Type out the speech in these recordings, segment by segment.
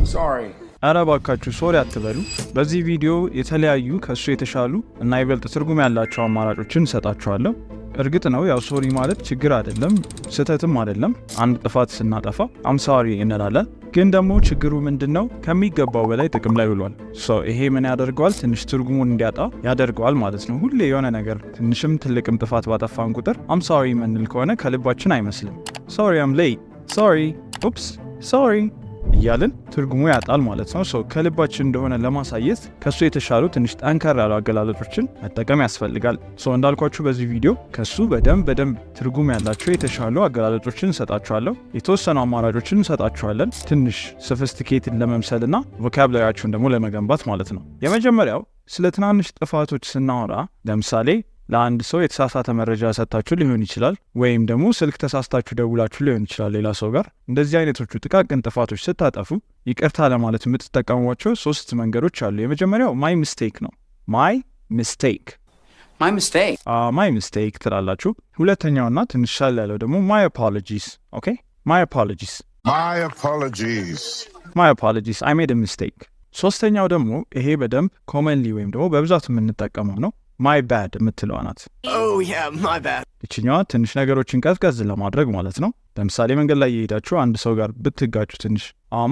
Sorry. አረባካችሁ ሶሪ አትበሉ። በዚህ ቪዲዮ የተለያዩ ከሱ የተሻሉ እና ይበልጥ ትርጉም ያላቸው አማራጮችን ሰጣችኋለሁ። እርግጥ ነው ያው ሶሪ ማለት ችግር አይደለም፣ ስህተትም አይደለም። አንድ ጥፋት ስናጠፋ አም ሶሪ እንላለን። ግን ደግሞ ችግሩ ምንድነው? ከሚገባው በላይ ጥቅም ላይ ውሏል። ይሄ ምን ያደርገዋል? ትንሽ ትርጉሙን እንዲያጣ ያደርገዋል ማለት ነው። ሁሌ የሆነ ነገር ትንሽም ትልቅም ጥፋት ባጠፋን ቁጥር አም ሶሪ ምንል ከሆነ ከልባችን አይመስልም። ሶሪ አም ሌት፣ ሶሪ ኡፕስ፣ ሶሪ እያልን ትርጉሙ ያጣል ማለት ነው። ከልባችን እንደሆነ ለማሳየት ከሱ የተሻሉ ትንሽ ጠንከር ያሉ አገላለጾችን መጠቀም ያስፈልጋል። እንዳልኳችሁ በዚህ ቪዲዮ ከሱ በደንብ ትርጉም ያላቸው የተሻሉ አገላለጾችን እንሰጣችኋለሁ። የተወሰኑ አማራጮችን እንሰጣችኋለን፣ ትንሽ ሶፊስቲኬትድ ለመምሰልና ቮካብላሪያችሁን ደግሞ ለመገንባት ማለት ነው። የመጀመሪያው ስለ ትናንሽ ጥፋቶች ስናወራ ለምሳሌ ለአንድ ሰው የተሳሳተ መረጃ ሰጣችሁ ሊሆን ይችላል፣ ወይም ደግሞ ስልክ ተሳስታችሁ ደውላችሁ ሊሆን ይችላል ሌላ ሰው ጋር። እንደዚህ አይነቶቹ ጥቃቅን ጥፋቶች ስታጠፉ ይቅርታ ለማለት የምትጠቀሟቸው 3 መንገዶች አሉ። የመጀመሪያው ማይ ሚስቴክ ነው። ማይ ሚስቴክ ትላላችሁ። ሁለተኛውና ትንሽ ሻል ያለው ደግሞ ማይ አፖሎጂስ። ኦኬ ማይ አፖሎጂስ አይ ሜድ አ ሚስቴክ። ሶስተኛው ደግሞ ይሄ በደንብ ኮመንሊ ወይም ደግሞ በብዛት የምንጠቀመው ነው ማይ ባድ የምትለዋ ናት። እችኛዋ ትንሽ ነገሮችን ቀዝቀዝ ለማድረግ ማለት ነው። ለምሳሌ መንገድ ላይ የሄዳችሁ አንድ ሰው ጋር ብትጋጩ ትንሽ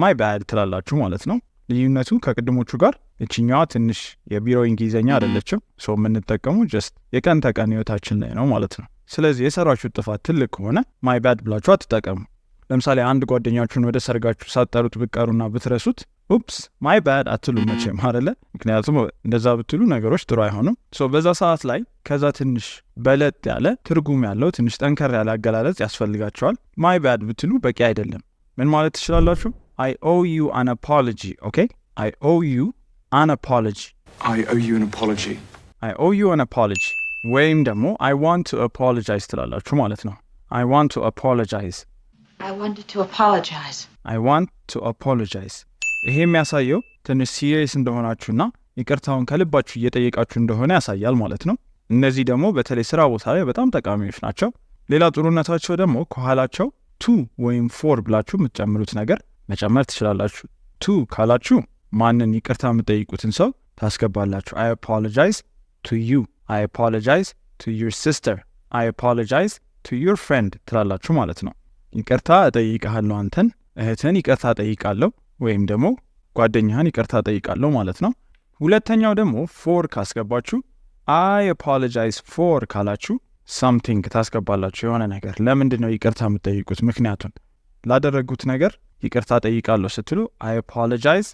ማይ ባድ ትላላችሁ ማለት ነው። ልዩነቱ ከቅድሞቹ ጋር እችኛዋ ትንሽ የቢሮ እንግሊዘኛ አይደለችም። የምንጠቀሙ ጀስት የቀን ተቀን ህይወታችን ላይ ነው ማለት ነው። ስለዚህ የሰራችሁት ጥፋት ትልቅ ከሆነ ማይ ባድ ብላችሁ አትጠቀሙ። ለምሳሌ አንድ ጓደኛችሁን ወደ ሰርጋችሁ ሳትጠሩት ብትቀሩና ብትረሱት ኡፕስ ማይ ባድ አትሉም መቼም አይደለ? ምክንያቱም እንደዛ ብትሉ ነገሮች ጥሩ አይሆኑም። በዛ ሰዓት ላይ ከዛ ትንሽ በለጥ ያለ ትርጉም ያለው ትንሽ ጠንከር ያለ አገላለጽ ያስፈልጋቸዋል። ማይ ባድ ብትሉ በቂ አይደለም። ምን ማለት ትችላላችሁ? I owe you an apology. Okay? I owe you an apology. ወይም ደግሞ I want to apologize ትላላችሁ ማለት ነው። I want to apologize. ይሄ የሚያሳየው ትንሽ ሲሪየስ እንደሆናችሁና ይቅርታውን ከልባችሁ እየጠየቃችሁ እንደሆነ ያሳያል ማለት ነው። እነዚህ ደግሞ በተለይ ስራ ቦታ ላይ በጣም ጠቃሚዎች ናቸው። ሌላ ጥሩነታቸው ደግሞ ከኋላቸው ቱ ወይም ፎር ብላችሁ የምትጨምሩት ነገር መጨመር ትችላላችሁ። ቱ ካላችሁ ማንን ይቅርታ የምትጠይቁትን ሰው ታስገባላችሁ። I apologize to you. I apologize to your sister. I apologize to your friend ትላላችሁ ማለት ነው። ይቅርታ እጠይቃለሁ፣ አንተን እህትን ይቅርታ እጠይቃለሁ፣ ወይም ደግሞ ጓደኛህን ይቅርታ ጠይቃለሁ ማለት ነው። ሁለተኛው ደግሞ ፎር ካስገባችሁ I apologize for ካላችሁ something ታስገባላችሁ፣ የሆነ ነገር። ለምንድን ነው ይቅርታ የምትጠይቁት? ምክንያቱን ላደረጉት ነገር ይቅርታ ጠይቃለሁ ስትሉ I apologize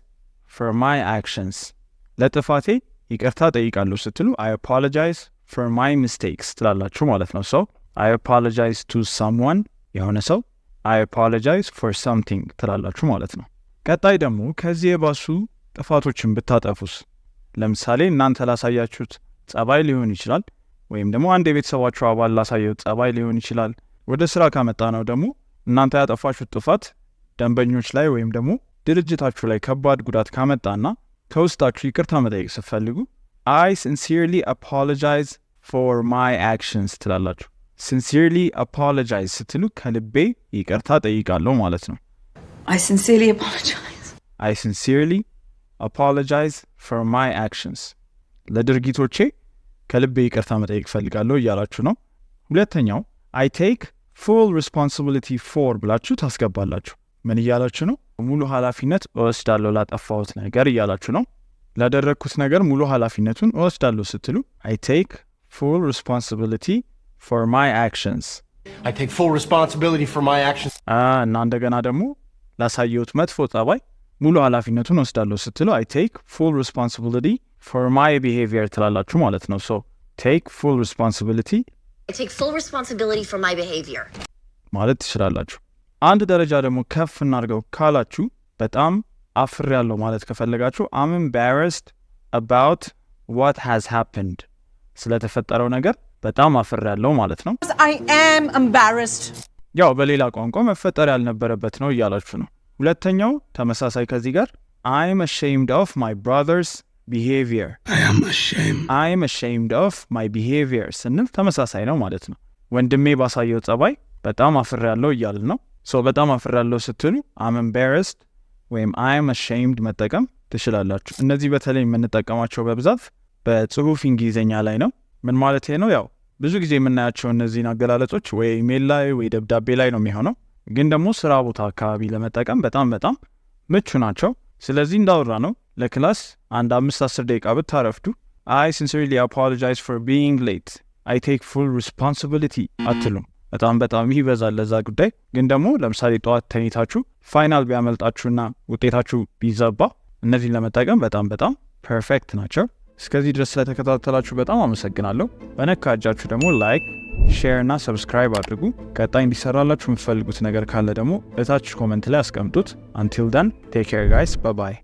for my actions። ለጥፋቴ ይቅርታ ጠይቃለሁ ስትሉ I apologize for my mistakes ትላላችሁ ማለት ነው። I apologize to someone የሆነ ሰው፣ I apologize for something ትላላችሁ ማለት ነው። ቀጣይ ደግሞ ከዚህ የባሱ ጥፋቶችን ብታጠፉስ? ለምሳሌ እናንተ ላሳያችሁት ጸባይ ሊሆን ይችላል፣ ወይም ደግሞ አንድ የቤተሰባችሁ አባል ላሳየው ጸባይ ሊሆን ይችላል። ወደ ስራ ካመጣ ነው ደግሞ እናንተ ያጠፋችሁት ጥፋት ደንበኞች ላይ ወይም ደግሞ ድርጅታችሁ ላይ ከባድ ጉዳት ካመጣና ከውስጣችሁ ይቅርታ መጠየቅ ስትፈልጉ I sincerely apologize for my actions ትላላችሁ። sincerely apologize ስትሉ ከልቤ ይቅርታ ጠይቃለሁ ማለት ነው። I sincerely apologize for my actions። ለድርጊቶቼ ከልቤ ይቅርታ መጠየቅ ፈልጋለሁ እያላችሁ ነው። ሁለተኛው I take full responsibility for ብላችሁ ታስገባላችሁ። ምን እያላችሁ ነው? ሙሉ ኃላፊነት እወስዳለሁ ላጠፋሁት ነገር እያላችሁ ነው። ላደረግኩት ነገር ሙሉ ኃላፊነቱን እወስዳለሁ ስትሉ I take full responsibility for my actions። እና እንደገና ደግሞ ላሳየሁት መጥፎ ጸባይ ሙሉ ኃላፊነቱን ወስዳለሁ ስትሉ I take full responsibility for my behavior ትላላችሁ ማለት ነው። take full responsibility for my behavior ማለት ትችላላችሁ። አንድ ደረጃ ደግሞ ከፍ እናድርገው ካላችሁ በጣም አፍሬያለሁ ማለት ከፈለጋችሁ I'm embarrassed about what has happened። ስለተፈጠረው ነገር በጣም አፍሬያለሁ ማለት ነው። I am embarrassed። ያው በሌላ ቋንቋ መፈጠር ያልነበረበት ነው እያላችሁ ነው። ሁለተኛው ተመሳሳይ ከዚህ ጋር I'm ashamed of my brother's behavior። I am ashamed of my behavior ስንል ተመሳሳይ ነው ማለት ነው። ወንድሜ ባሳየው ጸባይ በጣም አፍሬያለሁ እያልን ነው። በጣም አፍሬያለሁ ስትሉ I'm embarrassed ወይም I'm ashamed መጠቀም ትችላላችሁ። እነዚህ በተለይ የምንጠቀማቸው በብዛት በጽሁፍ እንግሊዝኛ ላይ ነው። ምን ማለት ነው? ያው ብዙ ጊዜ የምናያቸው እነዚህን አገላለጾች ወይ ኢሜል ላይ ወይ ደብዳቤ ላይ ነው የሚሆነው፣ ግን ደግሞ ስራ ቦታ አካባቢ ለመጠቀም በጣም ምቹ ናቸው። ስለዚህ እንዳወራ ነው ለክላስ አንድ 5-10 ደቂቃ ብታረፍዱ I sincerely apologize for being late. I take full responsibility አትሉም። በጣም ይበዛል ለዛ ጉዳይ። ግን ደግሞ ለምሳሌ ጠዋት ተኝታችሁ ፋይናል ቢያመልጣችሁና ውጤታችሁ ቢዛባ እነዚህን ለመጠቀም በጣም ፐርፌክት ናቸው። እስከዚህ ድረስ ስለተከታተላችሁ በጣም አመሰግናለሁ። በነካ እጃችሁ ደግሞ ላይክ፣ ሼር እና ሰብስክራይብ አድርጉ። ቀጣይ እንዲሰራላችሁ የምትፈልጉት ነገር ካለ ደግሞ እታች ኮመንት ላይ አስቀምጡት። Until then, take care guys. Bye bye.